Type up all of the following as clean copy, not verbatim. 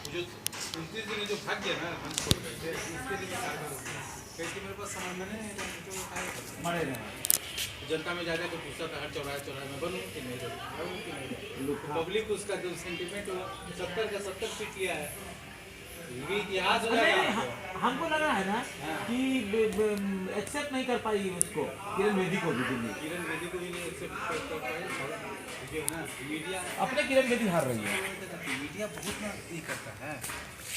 जो 29 दिन जो भाग गया ना मंच छोड़ करके, इसके लिए मैं कारगर हूँ क्योंकि मेरे पास सामान नहीं है, तो मरे नहीं। जनता में जाकर तो पूछता था हर चौराहे में बनूँ कि नहीं बनूँ कि नहीं। पब्लिक उसका जो सेंटिमेंट हो 70 का 70 सीट लिया है, ये इतिहास हो जाएगा। हमको लगा है ना कि एक्सेप्ट नहीं कर पाई उसको, किरण बेदी को भी दिल्ली, किरण बेदी को भी नहीं एक्सेप्ट कर पाए ना। मीडिया अपने किरण बेदी हार रही है। मीडिया बहुत ना ये करता है,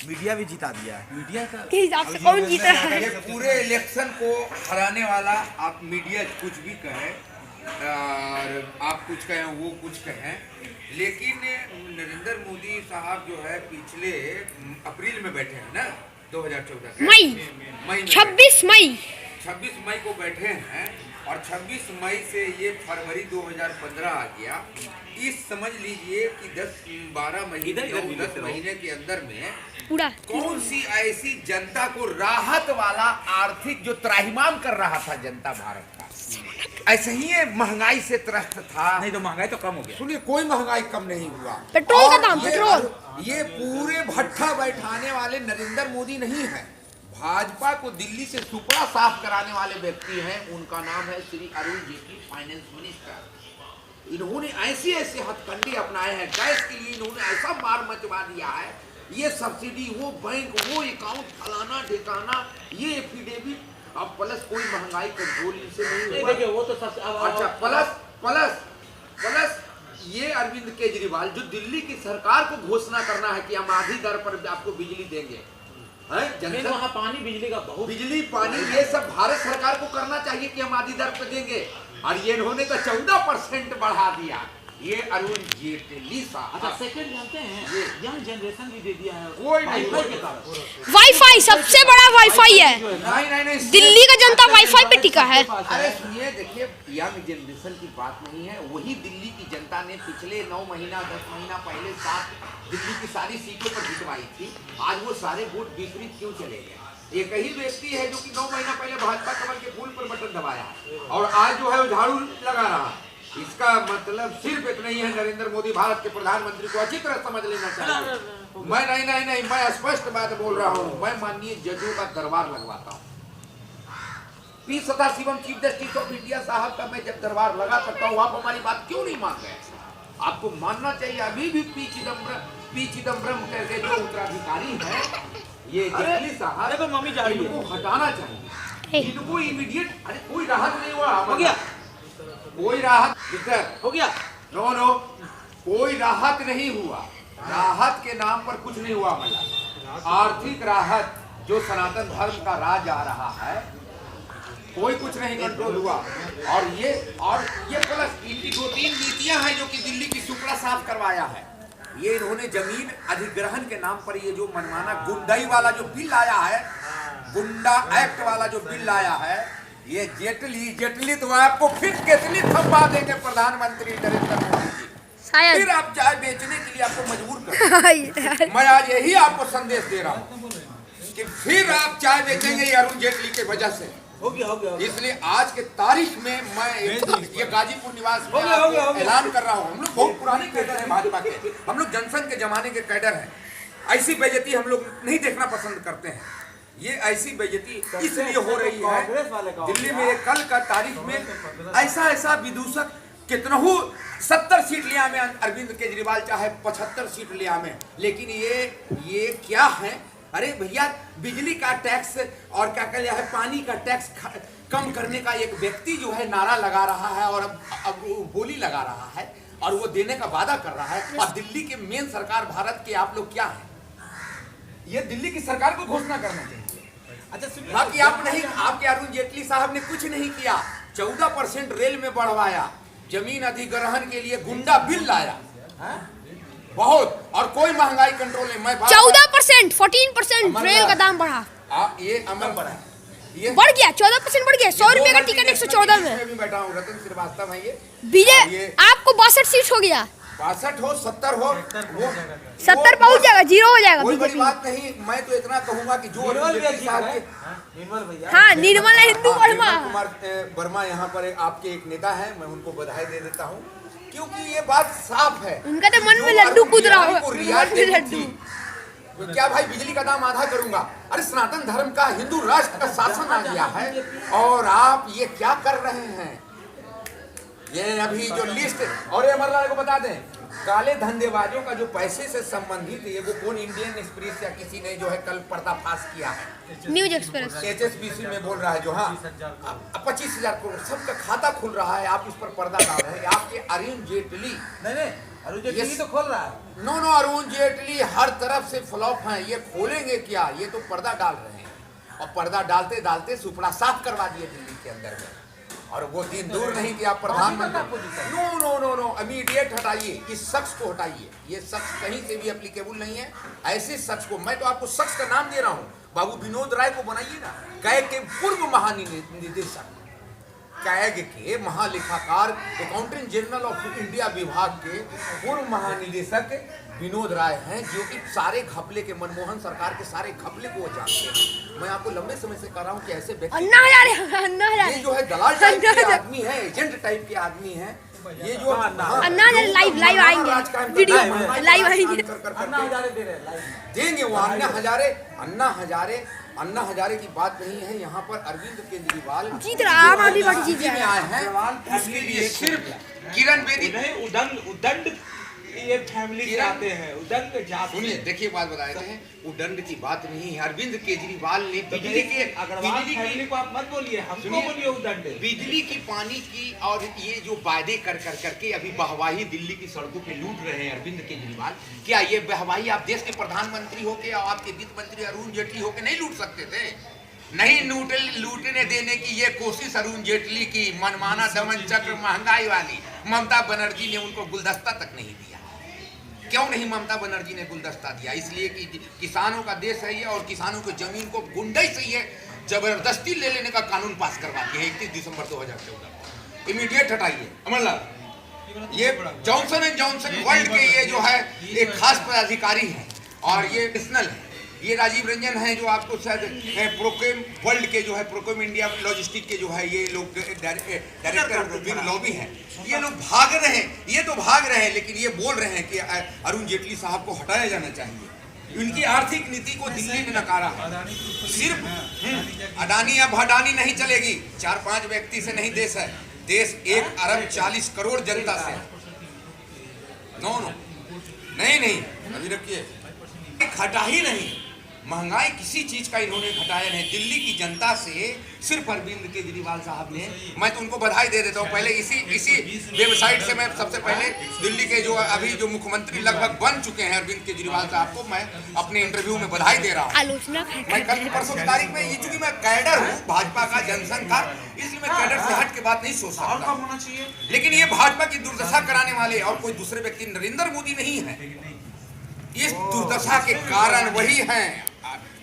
मीडिया भी जिता दिया है। मीडिया का के हिसाब से कौन जीत रहा है? ये पूरे इलेक्शन को हराने वाला, आप मीडिया कुछ भी कहें और आप कुछ कहें वो कुछ कहें, लेकिन नरेंद्र मोदी साहब जो है पिछले अप्रैल में बैठे हैं ना 2014 मई 26 मई को बैठे हैं और 26 मई से ये फरवरी 2015 आ गया। इस समझ लीजिए कि 10-12 महीने के अंदर में पूरा कौन सी ऐसी जनता को राहत वाला आर्थिक जो त्राहिमाम कर रहा था जनता भारत का, ऐसे ही ये महंगाई से त्रस्त था। नहीं तो महंगाई तो कम हो गया। सुनिए, कोई महंगाई कम नहीं हुआ। पेट्रोल का और दाम, पेट्रोल ये पूरे भट्ठा बैठाने वाले नरेंद्र मोदी नहीं है, भाजपा को दिल्ली से सुपड़ा साफ कराने वाले व्यक्ति हैं। उनका नाम है श्री अरुण जेटली, फाइनेंस मिनिस्टर। इन्होंने ऐसे ऐसे हथकंडे अपनाए हैं, गैस के लिए इन्होंने ऐसा मार मचवा दिया है, ये सब्सिडी, वो बैंक, वो अकाउंट, फलाना ठिकाना, ये एफिडेविट। अब प्लस कोई महंगाई कंट्रोल से नहीं हुआ। देखिए वो तो सब अच्छा, प्लस ये अरविंद केजरीवाल जो दिल्ली की सरकार को घोषणा करना है कि हम आधी दर पर आपको बिजली देंगे, है वहाँ पानी बिजली का बहुत, बिजली पानी ये सब भारत सरकार को करना चाहिए कि हम आधी दर पर देंगे, और ये इन्होंने तो 14% बढ़ा दिया। ये अरुण जेटली साहब। अच्छा सेकंड जानते हैं, यंग जनरेशन भी दे दिया है कोई नहीं, के कारण। वाईफाई सबसे बड़ा वाईफाई है। नहीं, दिल्ली का जनता वाईफाई पे टिका है। अरे सुनिए, देखिए यंग जनरेशन की बात नहीं है, वही दिल्ली की जनता ने पिछले 9 महीना 10 महीना पहले दिल्ली की सारी सीटों पर जितवाई थी। आज वो सारे वोट विपरीत क्यों चले गए? एक ही व्यक्ति है जो कि 9 महीना पहले भाजपा कमल के फूल पर बटन दबाया और आज जो है वो झाड़ू लगा रहा है। इसका मतलब सिर्फ इतना ही है, नरेंद्र मोदी भारत के प्रधानमंत्री को अच्छी तरह समझ लेना चाहिए। मैं नहीं, मैं स्पष्ट बात बोल रहा हूँ। मैं माननीय जजों का दरबार लगवाता हूँ। P Sadasivam chief justice of India साहब का मैं जब दरबार लगा सकता हूँ, आप हमारी बात क्यों नहीं मान रहे? आपको मानना चाहिए। अभी भी पी चिदम्बरम करके जो उत्तराधिकारी है, ये जेटली साहब, इनको हटाना चाहिए, इनको इमीडिएट। अरे कोई राहत नहीं हुआ, हो गया कोई राहत हो गया? नो, कोई राहत नहीं हुआ। राहत के नाम पर कुछ नहीं हुआ। मतलब आर्थिक राहत जो सनातन धर्म का राज आ रहा है, कोई कुछ नहीं कंट्रोल हुआ। और ये प्लस इनकी 2-3 नीतियां हैं जो कि दिल्ली की सुपड़ा साफ करवाया है। ये इन्होंने जमीन अधिग्रहण के नाम पर ये जो मनमाना गुंडाई वाला जो बिल आया है, गुंडा एक्ट वाला जो बिल आया है, ये जेटली तो आपको फिर कितनी थप्पा देंगे प्रधानमंत्री नरेंद्र मोदी जी। फिर आप चाय बेचने के लिए आपको मजबूर कर। मैं आज यही आपको संदेश दे रहा हूँ कि फिर आप चाय बेचेंगे ये अरुण जेटली के वजह से। हो गया। इसलिए आज के तारीख में मैं ये गाजीपुर निवास में ऐलान कर रहा हूँ। हम लोग बहुत पुराने कैडर हैं भाजपा के, हम लोग जनसंघ के जमाने के कैडर हैं। ऐसी बेइज्जती हम लोग नहीं देखना पसंद करते हैं। ये ऐसी बेइज्जती इसलिए हो रही है दिल्ली में। कल का तारीख में ऐसा विदूषक कितना हो 70 सीट लिया में अरविंद केजरीवाल, चाहे 75 सीट लिया में, लेकिन ये क्या है? अरे भैया, बिजली का टैक्स और क्या कहते हैं पानी का टैक्स कम करने का एक व्यक्ति जो है नारा लगा रहा है और अब बोली लगा रहा है और वो देने का वादा कर रहा है। और दिल्ली के मेन सरकार भारत के आप लोग क्या है? ये दिल्ली की सरकार को घोषणा करना चाहिए। अच्छा, बाकी आप नहीं, आपके अरुण जेटली साहब ने कुछ नहीं किया। 14% रेल में बढ़वाया, जमीन अधिग्रहण के लिए गुंडा बिल लाया, बहुत, और कोई महंगाई कंट्रोल नहीं। मैं 14%, 14% रेल का दाम बढ़ा। ये अमल बढ़ा, ये बढ़ गया, 14% बढ़ गया। 100 रुपए का टिकट 114 में। भी बैठा हूँ, रतन श्रीवास्तव है ये। विजय आपको 62 सीट हो गया। 62 हो 70 हो, वो 70 पहुंच जाएगा, 0 हो जाएगा। कोई बड़ी बात नहीं। मैं तो इतना कहूंगा कि जो हाँ, निर्मल हिंदू कुमार वर्मा यहाँ पर आपके एक नेता है, मैं उनको बधाई दे देता हूँ, क्योंकि ये बात साफ है। उनका तो मन में लड्डू कूद रहा है। तो क्या भाई बिजली का दाम आधा करूंगा? अरे सनातन धर्म का हिंदू राष्ट्र का शासन आ गया है और आप ये क्या कर रहे हैं? ये अभी जो लिस्ट, और ये अमरलाल को बता दें, काले धंधेबाजों का जो पैसे से संबंधित है, वो कौन इंडियन एक्सप्रेस या किसी ने जो है कल पर्दाफाश किया है, न्यूज एक्सप्रेस HSBC में बोल रहा है जो, हाँ 25,000 करोड़ सबका खाता खुल रहा है, आप उस पर पर्दा डाल रहे हैं। आपके अरुण जेटली, नहीं अरुण जेटली तो खोल रहा है। नो अरुण जेटली हर तरफ से फ्लॉप हैं, ये खोलेंगे क्या? ये तो पर्दा डाल रहे हैं और पर्दा डालते डालते सुपड़ा साफ करवा दिए दिल्ली के अंदर में। और वो दिन दूर नहीं कि आप प्रधानमंत्री, नो इमीडिएट हटाइए, इस शख्स को हटाइए। ये शख्स कहीं से भी एप्लीकेबल नहीं है। ऐसे शख्स को, मैं तो आपको शख्स का नाम दे रहा हूँ, बाबू विनोद राय को बनाइए ना, कैग के पूर्व महानिदेशक, कैग के महालेखाकार, अकाउंटेंट जनरल ऑफ इंडिया विभाग के पूर्व महानिदेशक विनोद राय हैं, जो कि सारे घपले के, मनमोहन सरकार के सारे घपले को वो जानते हैं। मैं आपको लंबे समय से कह रहा हूँ कि ऐसे व्यक्ति, ये जो है दलाल टाइप के आदमी है, एजेंट टाइप के आदमी है, ये जो लाइव आएंगे, वीडियो लाइव आएंगे, देंगे वो अन्ना हजारे की बात नहीं है। यहाँ पर अरविंद केजरीवाल जीत रहा, आम आदमी पार्टी जीत में आए हैं, उसके लिए सिर्फ किरण बेदी उदंड ये फैमिली के आते हैं, उदंड जाति। सुनिए, देखिए बात बताए हैं, उदंड की बात नहीं है। अरविंद केजरीवाल ने बिजली के, फैमिली को आप मत बोलिए, हमको बोलिए उदंड। बिजली की, पानी की और ये जो वादे कर करके अभी वाहवाही दिल्ली की सड़कों पे लूट रहे हैं अरविंद केजरीवाल। क्या ये वाहवाही आप देश के प्रधानमंत्री होके और आपके वित्त मंत्री अरुण जेटली होके नहीं लूट सकते थे? नहीं लूटने देने की ये कोशिश अरुण जेटली की, मनमाना दमन चक्र, महंगाई वाली ममता बनर्जी ने उनको गुलदस्ता तक नहीं दिया। क्यों नहीं ममता बनर्जी ने गुलदस्ता दिया? इसलिए कि किसानों का देश है ये, और किसानों की जमीन को गुंडई से ये जबरदस्ती ले लेने का कानून पास करवाती है 31 दिसंबर 2014। इमीडिएट हटाइए अमरलाल। ये जॉनसन एंड जॉनसन वर्ल्ड के ये जो है एक खास पदाधिकारी है और ये नेशनल है। ये राजीव रंजन है जो आपको शायद प्रोकेम वर्ल्ड के जो है, प्रोकेम इंडिया लॉजिस्टिक के जो है ये लोग डायरेक्टर लॉबी है। ये लोग भाग रहे हैं, ये तो भाग रहे हैं, लेकिन ये बोल रहे हैं कि अरुण जेटली साहब को हटाया जाना चाहिए। उनकी आर्थिक नीति को दिल्ली ने नकारा है। सिर्फ अडानी, अब अडानी नहीं चलेगी, 4-5 व्यक्ति से नहीं देश है, देश 1 अरब 40 करोड़ जनता से। नो नहीं अभी रखिए, घटा ही नहीं, महंगाई किसी चीज का इन्होंने घटाया नहीं। दिल्ली की जनता से सिर्फ अरविंद केजरीवाल साहब ने, मैं तो उनको बधाई दे देता हूँ। पहले इसी वेबसाइट से मैं सबसे पहले दिल्ली के जो अभी जो मुख्यमंत्री लगभग बन चुके हैं अरविंद केजरीवाल साहब को मैं अपने इंटरव्यू में बधाई दे रहा हूँ। मैं कल परसों की तारीख में, ये चूंकि मैं कैडर हूँ भाजपा का, जनसंघ का, इसलिए मैं कैडर से हट के बात नहीं सोच सकता। लेकिन ये भाजपा की दुर्दशा कराने वाले और कोई दूसरे व्यक्ति नरेंद्र मोदी नहीं है। इस दुर्दशा के कारण वही हैं,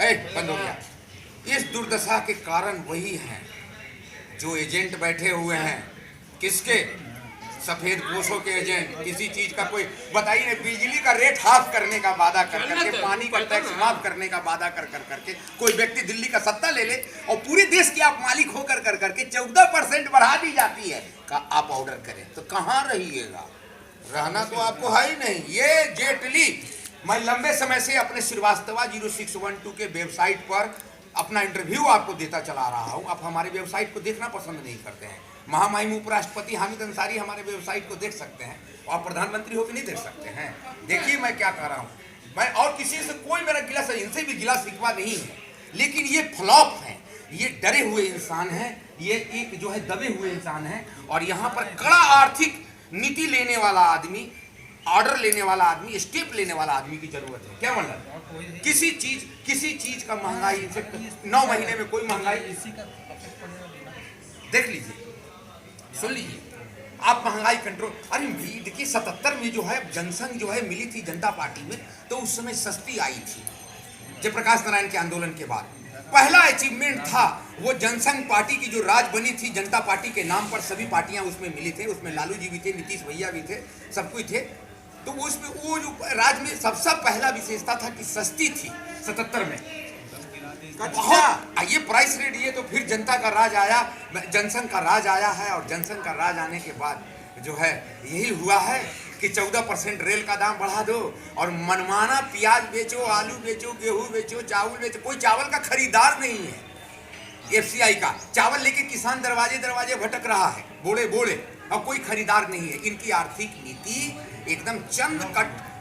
बंद हो गया। इस दुर्दशा के कारण वही हैं जो एजेंट बैठे हुए हैं। किसके? सफेद पोशों के एजेंट। किसी चीज का कोई बताइए, बिजली का रेट हाफ करने का वादा कर करके, पानी का टैक्स माफ करने का वादा कर करके कोई व्यक्ति दिल्ली का सत्ता ले ले और पूरे देश के आप मालिक होकर कर करके 14% बढ़ा दी जाती है। आप ऑर्डर करें तो कहाँ रहिएगा? रहना तो आपको है ही नहीं। ये जेटली, मैं लंबे समय से अपने श्रीवास्तवा 0612 के वेबसाइट पर अपना इंटरव्यू आपको देता चला रहा हूं। आप हमारे वेबसाइट को देखना पसंद नहीं करते हैं। महामहिम उपराष्ट्रपति हामिद अंसारी हमारे वेबसाइट को देख सकते हैं, आप प्रधानमंत्री होकर नहीं देख सकते हैं। देखिए मैं क्या कह रहा हूं, मैं और किसी से कोई मेरा गिला, इनसे भी गिला शिकवा नहीं है, लेकिन ये फ्लॉप है, ये डरे हुए इंसान हैं, ये एक जो है दबे हुए इंसान हैं। और यहाँ पर कड़ा आर्थिक नीति लेने वाला आदमी, ऑर्डर लेने वाला आदमी, स्टेप लेने वाला आदमी की जरूरत है। क्या मतलब? किसी चीज का महंगाई से 9 महीने में कोई महंगाई, देख लीजिए, सुन लीजिए आप, महंगाई कंट्रोल। अरे देखिए 77 में जो है जनसंघ जो है मिली थी जनता पार्टी में, तो उस समय सस्ती आई थी जयप्रकाश नारायण के आंदोलन के बाद। पहला अचीवमेंट था वो जनसंघ पार्टी की जो राज बनी थी, जनता पार्टी के नाम पर सभी पार्टियां उसमें मिली थे। उसमें लालू जी भी थे, नीतीश भैया भी थे, सब कुछ थे। तो उसमें वो जो राज में सबसे पहला विशेषता था कि सस्ती थी 77 में। ये प्राइस रेट, ये तो फिर जनता का राज आया, जनसंघ का राज आया है। और जनसंघ का राज आने के बाद जो है यही हुआ है कि 14% रेल का दाम बढ़ा दो और मनमाना प्याज बेचो, आलू बेचो, गेहूं बेचो, चावल बेचो। कोई चावल का खरीदार नहीं है। एफसीआई का चावल लेके किसान दरवाजे दरवाजे भटक रहा है, बोले बोले, और कोई खरीदार नहीं है। इनकी आर्थिक नीति एकदम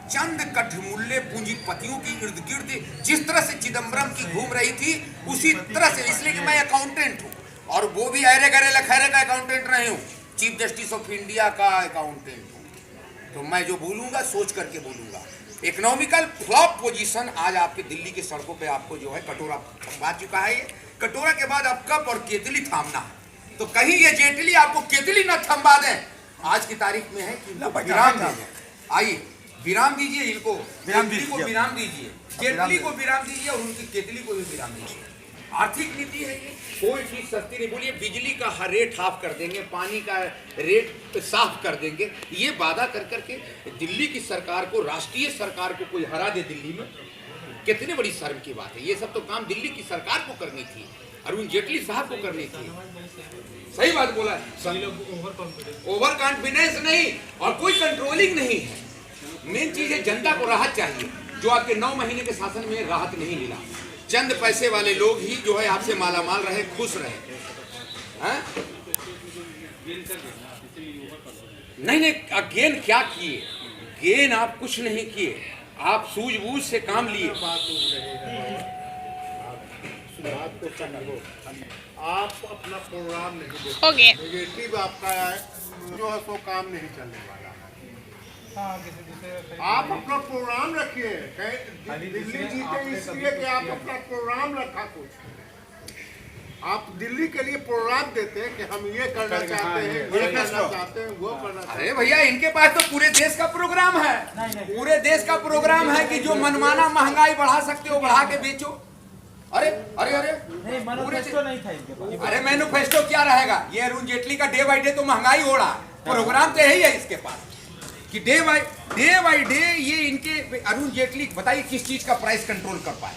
चंद कठमूल्य पूंजीपतियों की इर्द गिर्द जिस तरह से चिदम्बरम की घूम रही थी उसी तरह से। इसलिए कि मैं अकाउंटेंट हूँ, और वो भी अरे गरे लखैरे का अकाउंटेंट नहीं हूँ, चीफ जस्टिस ऑफ इंडिया का अकाउंटेंट हूँ। तो मैं जो बोलूँगा सोच करके बोलूँगा। इकोनॉमिकल फ्लॉप पोजीशन आज आपके दिल्ली की सड़कों पे आपको जो है कटोरा थमा चुका है। ये कटोरा के बाद अब कप और केतली थामना है। तो कहीं ये जेटली आपको केतली न थमा दें। आज की तारीख में है कि विराम दे दें। आइए विराम दीजिए, इनको केतली को विराम दीजिए, केतली को विराम दीजिए और उनकी केतली को भी विराम दीजिए। आर्थिक नीति है ये, कोई चीज सस्ती नहीं। बोलिए बिजली का हर रेट हाफ कर देंगे, पानी का रेट साफ कर देंगे, ये वादा कर करके दिल्ली की सरकार को, राष्ट्रीय सरकार को कोई हरा दे दिल्ली में, कितनी बड़ी शर्म की बात है। ये सब तो काम दिल्ली की सरकार को करनी थी, अरुण जेटली साहब को करनी थी। सही बात बोला है, ओवर कॉन्फिडेंस नहीं और कोई कंट्रोलिंग नहीं है। मेन चीज है जनता को राहत चाहिए, जो आपके 9 महीने के शासन में राहत नहीं मिला। चंद पैसे वाले लोग ही जो है आपसे मालामाल रहे, खुश रहे। हैं? नहीं, गेन क्या किए? गेन आप कुछ नहीं किए, आप सूझबूझ से काम लिए। आप अपना प्रोग्राम नहीं देखते, हो गया। नेगेटिव आपका है, जो है सो काम नहीं चलने वाला। आप अपना प्रोग्राम रखिए, दिल्ली जीते इसलिए कि आप अपना प्रोग्राम रखा कुछ। आप दिल्ली के लिए प्रोग्राम देते हैं कि हम ये करना चाहते हैं, ये करना चाहते हैं, वो करना चाहते हैं। अरे भैया इनके पास तो पूरे देश का प्रोग्राम है, पूरे देश का प्रोग्राम है कि जो मनमाना महंगाई बढ़ा सकते हो बढ़ा के बेचो। अरे अरे अरे नहीं, मैनिफेस्टो नहीं था इनके पास। अरे मैनिफेस्टो क्या रहेगा? ये अरुण जेटली का डे बाई डे तो महंगाई हो रहा है, प्रोग्राम तो यही है इसके पास कि डे बाई डे ये इनके। अरुण जेटली बताइए किस चीज का प्राइस कंट्रोल कर पाए?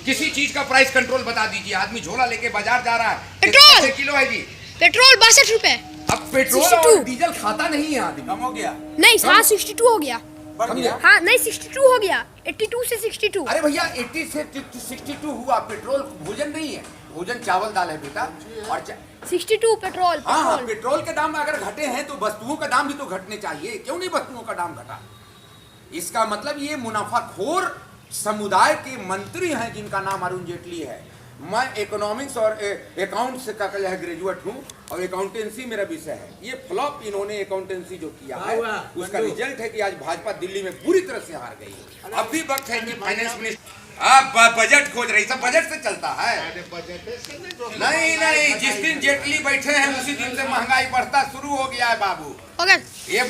किसी चीज का प्राइस कंट्रोल बता दीजिए। आदमी झोला लेके बाजार जा रहा है, पेट्रोल किलो है जी, पेट्रोल 62 रुपए। अब पेट्रोल 62 और डीजल खाता नहीं है आदमी। कम हो गया, नहीं, हाँ 62 हो गया। बढ़ गया। हाँ नहीं 62 हो गया, 82 से 62। अरे भैया 80 से 62 हुआ। पेट्रोल भोजन नहीं है, भोजन चावल दाल है बेटा। और 62 पेट्रोल। हाँ, पेट्रोल के दाम अगर घटे हैं तो वस्तुओं का दाम भी तो घटने चाहिए। क्यों नहीं वस्तुओं का दाम घटा? इसका मतलब ये मुनाफाखोर समुदाय के मंत्री हैं जिनका नाम अरुण जेटली है। मैं इकोनॉमिक्स और अकाउंट्स का ग्रेजुएट हूँ और अकाउंटेंसी मेरा विषय है। ये फ्लॉप इन्होंने अकाउंटेंसी जो किया है उसका रिजल्ट है कि आज भाजपा दिल्ली में पूरी तरह से हार गई है। अब भी वक्त है कि फाइनेंस मिनिस्टर आप बजट खोज रही, सब बजट से चलता है। नहीं, जिस दिन जेटली बैठे हैं उसी दिन से महंगाई बढ़ता शुरू हो गया है बाबू। हो गया। ये